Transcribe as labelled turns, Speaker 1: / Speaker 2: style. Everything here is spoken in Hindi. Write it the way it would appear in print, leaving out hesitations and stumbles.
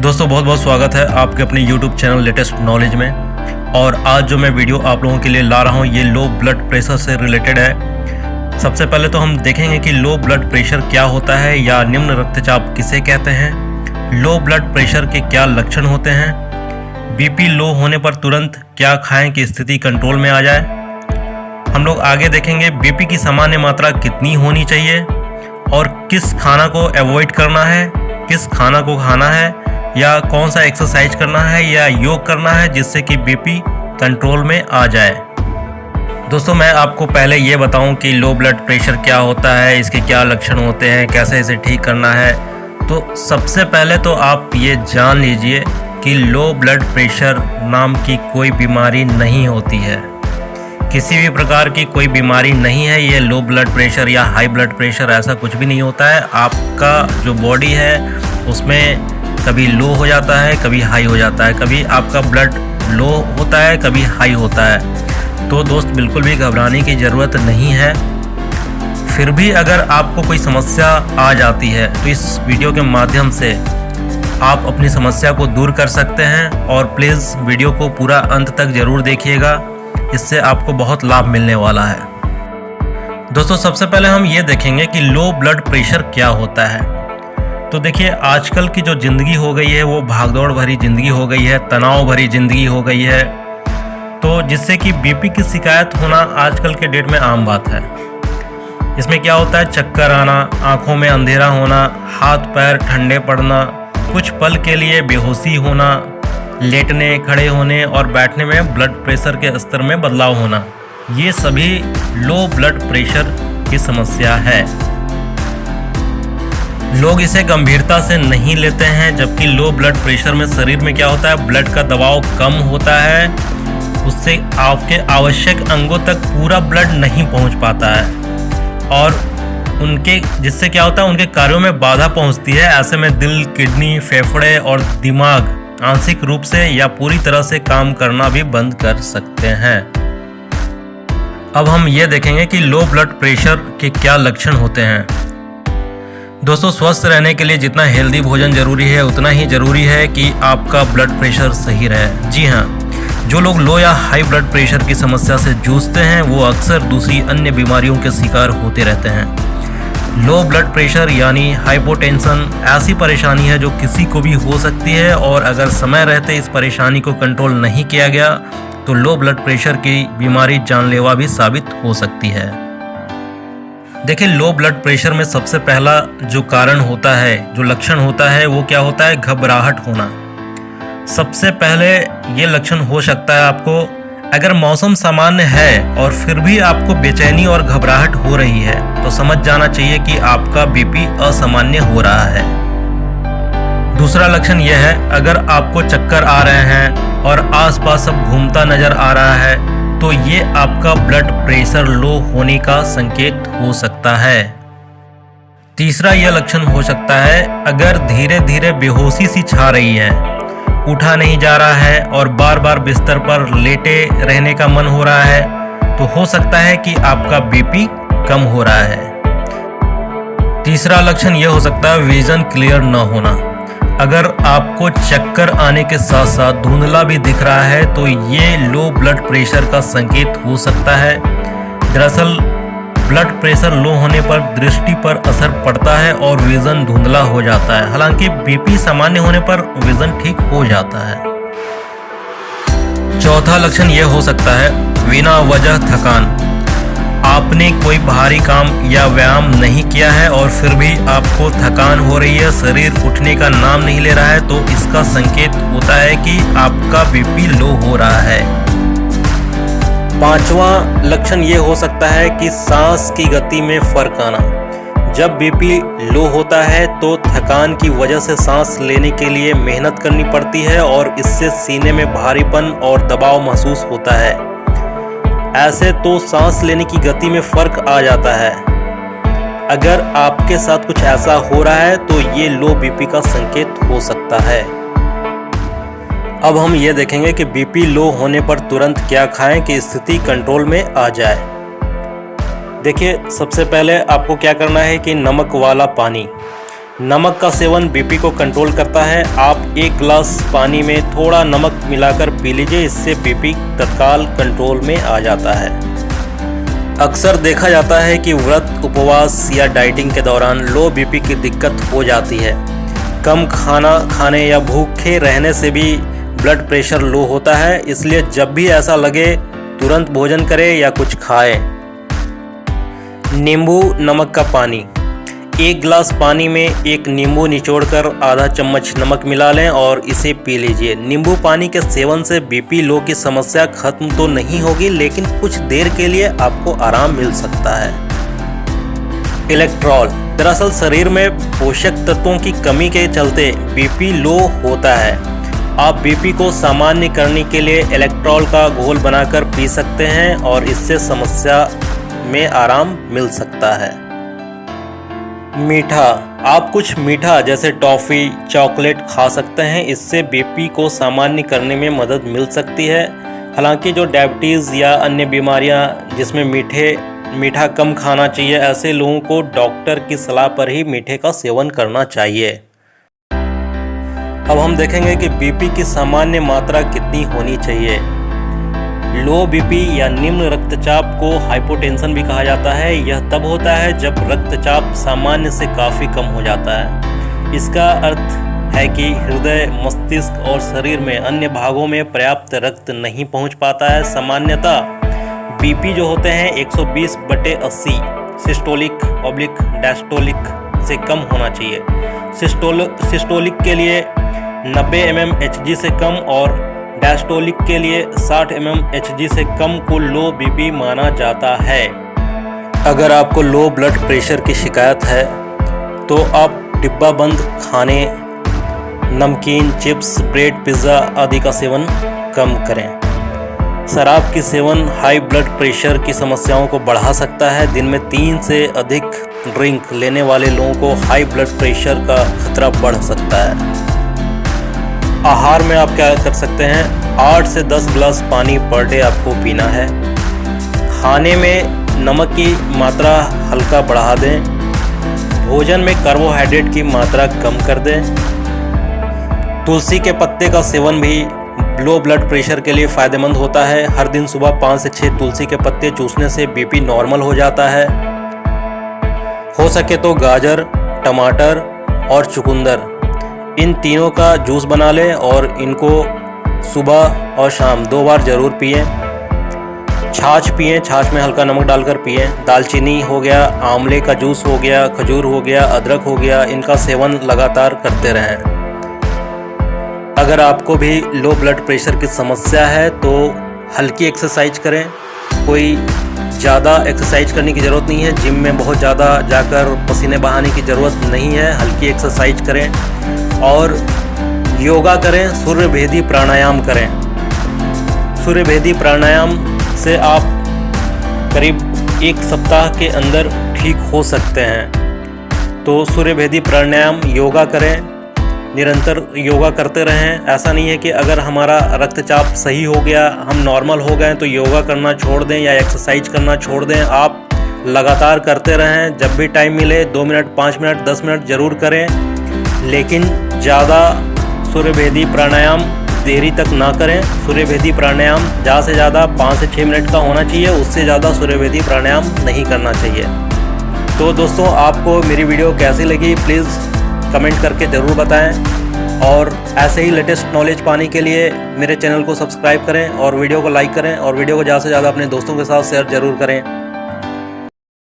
Speaker 1: दोस्तों बहुत बहुत स्वागत है आपके अपने YouTube चैनल लेटेस्ट नॉलेज में। और आज जो मैं वीडियो आप लोगों के लिए ला रहा हूँ ये लो ब्लड प्रेशर से रिलेटेड है। सबसे पहले तो हम देखेंगे कि लो ब्लड प्रेशर क्या होता है या निम्न रक्तचाप किसे कहते हैं, लो ब्लड प्रेशर के क्या लक्षण होते हैं, बीपी लो होने पर तुरंत क्या खाएं कि स्थिति कंट्रोल में आ जाए। हम लोग आगे देखेंगे बीपी की सामान्य मात्रा कितनी होनी चाहिए और किस खाना को अवॉइड करना है, किस खाना को खाना है, या कौन सा एक्सरसाइज करना है या योग करना है जिससे कि बीपी कंट्रोल में आ जाए। दोस्तों मैं आपको पहले ये बताऊं कि लो ब्लड प्रेशर क्या होता है, इसके क्या लक्षण होते हैं, कैसे इसे ठीक करना है। तो सबसे पहले तो आप ये जान लीजिए कि लो ब्लड प्रेशर नाम की कोई बीमारी नहीं होती है, किसी भी प्रकार की कोई बीमारी नहीं है। ये लो ब्लड प्रेशर या हाई ब्लड प्रेशर ऐसा कुछ भी नहीं होता है। आपका जो बॉडी है उसमें कभी लो हो जाता है, कभी हाई हो जाता है, कभी आपका ब्लड लो होता है, कभी हाई होता है। तो दोस्त बिल्कुल भी घबराने की ज़रूरत नहीं है। फिर भी अगर आपको कोई समस्या आ जाती है तो इस वीडियो के माध्यम से आप अपनी समस्या को दूर कर सकते हैं। और प्लीज़ वीडियो को पूरा अंत तक ज़रूर देखिएगा, इससे आपको बहुत लाभ मिलने वाला है। दोस्तों सबसे पहले हम ये देखेंगे कि लो ब्लड प्रेशर क्या होता है। तो देखिए आजकल की जो ज़िंदगी हो गई है वो भागदौड़ भरी ज़िंदगी हो गई है, तनाव भरी ज़िंदगी हो गई है, तो जिससे कि बीपी की शिकायत होना आजकल के डेट में आम बात है। इसमें क्या होता है, चक्कर आना, आँखों में अंधेरा होना, हाथ पैर ठंडे पड़ना, कुछ पल के लिए बेहोशी होना, लेटने खड़े होने और बैठने में ब्लड प्रेशर के स्तर में बदलाव होना, ये सभी लो ब्लड प्रेशर की समस्या है। लोग इसे गंभीरता से नहीं लेते हैं, जबकि लो ब्लड प्रेशर में शरीर में क्या होता है, ब्लड का दबाव कम होता है, उससे आपके आवश्यक अंगों तक पूरा ब्लड नहीं पहुंच पाता है और जिससे क्या होता है उनके कार्यों में बाधा पहुंचती है। ऐसे में दिल, किडनी, फेफड़े और दिमाग आंशिक रूप से या पूरी तरह से काम करना भी बंद कर सकते हैं। अब हम ये देखेंगे कि लो ब्लड प्रेशर के क्या लक्षण होते हैं। दोस्तों स्वस्थ रहने के लिए जितना हेल्दी भोजन जरूरी है उतना ही जरूरी है कि आपका ब्लड प्रेशर सही रहे। जी हाँ, जो लोग लो या हाई ब्लड प्रेशर की समस्या से जूझते हैं वो अक्सर दूसरी अन्य बीमारियों के शिकार होते रहते हैं। लो ब्लड प्रेशर यानी हाइपोटेंशन ऐसी परेशानी है जो किसी को भी हो सकती है, और अगर समय रहते इस परेशानी को कंट्रोल नहीं किया गया तो लो ब्लड प्रेशर की बीमारी जानलेवा भी साबित हो सकती है। देखिए लो ब्लड प्रेशर में सबसे पहला जो कारण होता है, जो लक्षण होता है वो क्या होता है, घबराहट होना। सबसे पहले ये लक्षण हो सकता है आपको अगर मौसम सामान्य है और फिर भी आपको बेचैनी और घबराहट हो रही है तो समझ जाना चाहिए कि आपका बीपी असामान्य हो रहा है। दूसरा लक्षण यह है अगर आपको चक्कर आ रहे हैं और आसपास सब घूमता नजर आ रहा है तो ये आपका ब्लड प्रेशर लो होने का संकेत हो सकता है। तीसरा यह लक्षण हो सकता है अगर धीरे धीरे बेहोशी सी छा रही है, उठा नहीं जा रहा है और बार बार बिस्तर पर लेटे रहने का मन हो रहा है, तो हो सकता है कि आपका बीपी कम हो रहा है। तीसरा लक्षण यह हो सकता है विजन क्लियर न होना। अगर आपको चक्कर आने के साथ साथ धुंधला भी दिख रहा है तो ये लो ब्लड प्रेशर का संकेत हो सकता है। दरअसल ब्लड प्रेशर लो होने पर दृष्टि पर असर पड़ता है और विजन धुंधला हो जाता है। हालांकि बीपी सामान्य होने पर विजन ठीक हो जाता है। चौथा लक्षण यह हो सकता है बिना वजह थकान। आपने कोई भारी काम या व्यायाम नहीं किया है और फिर भी आपको थकान हो रही है, शरीर उठने का नाम नहीं ले रहा है, तो इसका संकेत होता है कि आपका बीपी लो हो रहा है। पांचवा लक्षण ये हो सकता है कि सांस की गति में फर्क आना। जब बीपी लो होता है तो थकान की वजह से सांस लेने के लिए मेहनत करनी पड़ती है और इससे सीने में भारीपन और दबाव महसूस होता है। ऐसे तो सांस लेने की गति में फर्क आ जाता है। अगर आपके साथ कुछ ऐसा हो रहा है तो ये लो बीपी का संकेत हो सकता है। अब हम ये देखेंगे कि बीपी लो होने पर तुरंत क्या खाएं कि स्थिति कंट्रोल में आ जाए। देखिए सबसे पहले आपको क्या करना है कि नमक वाला पानी नमक का सेवन बीपी को कंट्रोल करता है। आप 1 गिलास पानी में थोड़ा नमक मिलाकर पी लीजिए, इससे बीपी तत्काल कंट्रोल में आ जाता है। अक्सर देखा जाता है कि व्रत, उपवास या डाइटिंग के दौरान लो बीपी की दिक्कत हो जाती है। कम खाना खाने या भूखे रहने से भी ब्लड प्रेशर लो होता है, इसलिए जब भी ऐसा लगे तुरंत भोजन करें या कुछ खाएं। नींबू नमक का पानी। 1 गिलास पानी में 1 नींबू निचोड़कर आधा चम्मच नमक मिला लें और इसे पी लीजिए। नींबू पानी के सेवन से बीपी लो की समस्या खत्म तो नहीं होगी, लेकिन कुछ देर के लिए आपको आराम मिल सकता है। इलेक्ट्रॉल। दरअसल शरीर में पोषक तत्वों की कमी के चलते बीपी लो होता है। आप बीपी को सामान्य करने के लिए इलेक्ट्रॉल का घोल बनाकर पी सकते हैं और इससे समस्या में आराम मिल सकता है। मीठा। आप कुछ मीठा जैसे टॉफ़ी, चॉकलेट खा सकते हैं, इससे बीपी को सामान्य करने में मदद मिल सकती है। हालांकि जो डायबिटीज़ या अन्य बीमारियां जिसमें मीठा कम खाना चाहिए, ऐसे लोगों को डॉक्टर की सलाह पर ही मीठे का सेवन करना चाहिए। अब हम देखेंगे कि बीपी की सामान्य मात्रा कितनी होनी चाहिए। लो बीपी या निम्न रक्तचाप को हाइपोटेंशन भी कहा जाता है। यह तब होता है जब रक्तचाप सामान्य से काफ़ी कम हो जाता है। इसका अर्थ है कि हृदय, मस्तिष्क और शरीर में अन्य भागों में पर्याप्त रक्त नहीं पहुंच पाता है। सामान्यतः बीपी जो होते हैं 120/80 सिस्टोलिक/डायस्टोलिक से कम होना चाहिए। सिस्टोलिक के लिए 90 mmHg से कम और डायस्टोलिक के लिए 60 mmHg से कम को लो बीपी माना जाता है। अगर आपको लो ब्लड प्रेशर की शिकायत है तो आप डिब्बा बंद खाने, नमकीन, चिप्स, ब्रेड, पिज़्ज़ा आदि का सेवन कम करें। शराब की सेवन हाई ब्लड प्रेशर की समस्याओं को बढ़ा सकता है। दिन में 3 से अधिक ड्रिंक लेने वाले लोगों को हाई ब्लड प्रेशर का खतरा बढ़ सकता है। आहार में आप क्या कर सकते हैं, 8 से 10 गिलास पानी पर डे आपको पीना है। खाने में नमक की मात्रा हल्का बढ़ा दें। भोजन में कार्बोहाइड्रेट की मात्रा कम कर दें। तुलसी के पत्ते का सेवन भी लो ब्लड प्रेशर के लिए फ़ायदेमंद होता है। हर दिन सुबह 5 से 6 तुलसी के पत्ते चूसने से बीपी नॉर्मल हो जाता है। हो सके तो गाजर, टमाटर और चुकंदर, इन तीनों का जूस बना लें और इनको सुबह और शाम 2 बार ज़रूर पिएं। छाछ पिएं, छाछ में हल्का नमक डालकर पिएं। दालचीनी हो गया, आंवले का जूस हो गया, खजूर हो गया, अदरक हो गया, इनका सेवन लगातार करते रहें। अगर आपको भी लो ब्लड प्रेशर की समस्या है तो हल्की एक्सरसाइज करें। कोई ज़्यादा एक्सरसाइज करने की ज़रूरत नहीं है, जिम में बहुत ज़्यादा जाकर पसीने बहाने की ज़रूरत नहीं है। हल्की एक्सरसाइज करें और योगा करें, सूर्यभेदी प्राणायाम करें। सूर्यभेदी प्राणायाम से आप करीब 1 सप्ताह के अंदर ठीक हो सकते हैं। तो सूर्यभेदी प्राणायाम योगा करें, निरंतर योगा करते रहें। ऐसा नहीं है कि अगर हमारा रक्तचाप सही हो गया, हम नॉर्मल हो गए तो योगा करना छोड़ दें या एक्सरसाइज करना छोड़ दें। आप लगातार करते रहें, जब भी टाइम मिले 2 मिनट, 5 मिनट, 10 मिनट ज़रूर करें, लेकिन ज़्यादा सूर्यभेदी प्राणायाम देरी तक ना करें। सूर्यभेदी प्राणायाम ज़्यादा से ज़्यादा 5 से 6 मिनट का होना चाहिए, उससे ज़्यादा सूर्यभेदी प्राणायाम नहीं करना चाहिए। तो दोस्तों, आपको मेरी वीडियो कैसी लगी प्लीज़ कमेंट करके ज़रूर बताएं और ऐसे ही लेटेस्ट नॉलेज पाने के लिए मेरे चैनल को सब्सक्राइब करें और वीडियो को लाइक करें और वीडियो को ज़्यादा से ज़्यादा अपने दोस्तों के साथ शेयर ज़रूर करें।